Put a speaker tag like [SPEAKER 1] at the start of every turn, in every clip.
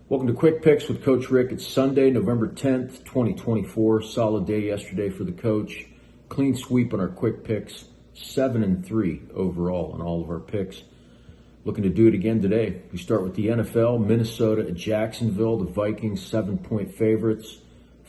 [SPEAKER 1] Welcome to Quick Picks with Coach Rick. It's Sunday, November 10th, 2024. Solid day yesterday for the coach. Clean sweep on our Quick Picks. 7-3 overall on all of our picks. Looking to do it again today. We start with the NFL. Minnesota at Jacksonville. The Vikings 7-point favorites.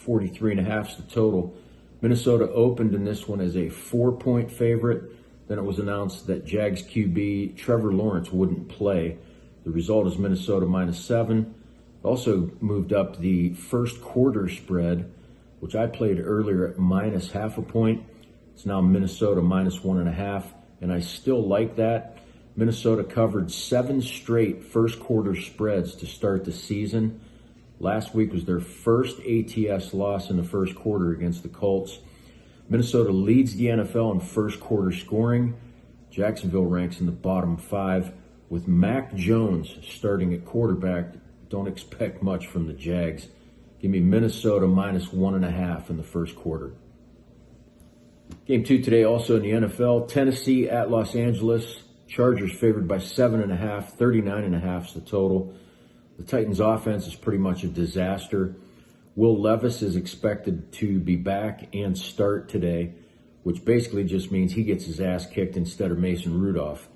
[SPEAKER 1] 43.5 is the total. Minnesota opened in this one as a 4-point favorite. Then it was announced that Jags QB Trevor Lawrence wouldn't play. The result is Minnesota -7. Also moved up the first quarter spread, which I played earlier at -0.5 point. It's now Minnesota -1.5, and I still like that. Minnesota covered 7 straight first quarter spreads to start the season. Last week was their first ATS loss in the first quarter against the Colts. Minnesota leads the NFL in first quarter scoring. Jacksonville ranks in the bottom 5. With Mac Jones starting at quarterback, don't expect much from the Jags. Give me Minnesota -1.5 in the first quarter. Game 2 today also in the NFL. Tennessee at Los Angeles. Chargers favored by 7.5. 39.5 is the total. The Titans offense is pretty much a disaster. Will Levis is expected to be back and start today, which basically just means he gets his ass kicked instead of Mason Rudolph.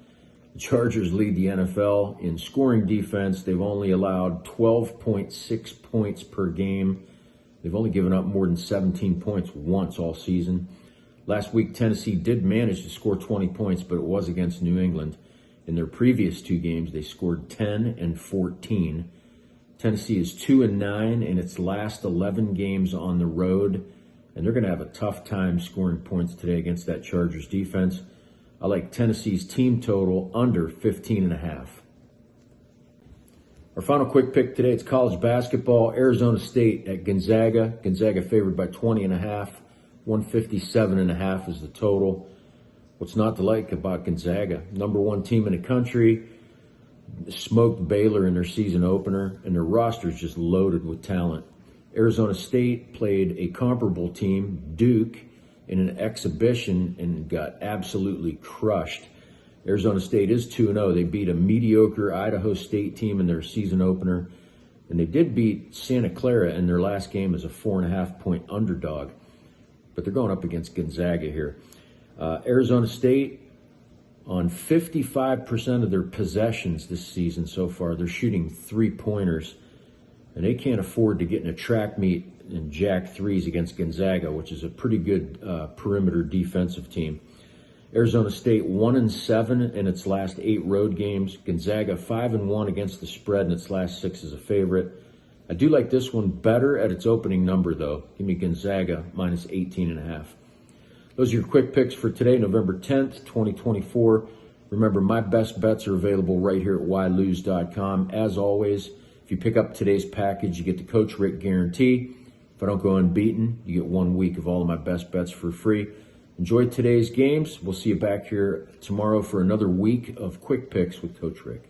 [SPEAKER 1] The Chargers lead the NFL in scoring defense. They've only allowed 12.6 points per game. They've only given up more than 17 points once all season. Last week, Tennessee did manage to score 20 points, but it was against New England. In their previous 2 games, they scored 10 and 14. Tennessee is 2-9 in its last 11 games on the road, and they're going to have a tough time scoring points today against that Chargers defense. I like Tennessee's team total under 15.5. Our final quick pick today, it's college basketball. Arizona State at Gonzaga. Gonzaga favored by 20.5. 157.5 is the total. What's not to like about Gonzaga? Number 1 team in the country. Smoked Baylor in their season opener, and their roster is just loaded with talent. Arizona State played a comparable team, Duke, in an exhibition and got absolutely crushed. Arizona State is 2-0. They beat a mediocre Idaho State team in their season opener, and they did beat Santa Clara in their last game as a 4.5-point underdog. But they're going up against Gonzaga here. Arizona State, on 55% of their possessions this season so far, they're shooting 3-pointers, and they can't afford to get in a track meet and jack threes against Gonzaga, which is a pretty good perimeter defensive team. Arizona State 1-7 in its last 8 road games. Gonzaga 5-1 against the spread in its last 6 as a favorite. I do like this one better at its opening number, though. Give me Gonzaga -18.5. Those are your quick picks for today, November 10th, 2024. Remember, my best bets are available right here at whylose.com. As always, if you pick up today's package, you get the Coach Rick guarantee. If I don't go unbeaten, you get 1 week of all of my best bets for free. Enjoy today's games. We'll see you back here tomorrow for another week of Quick Picks with Coach Rick.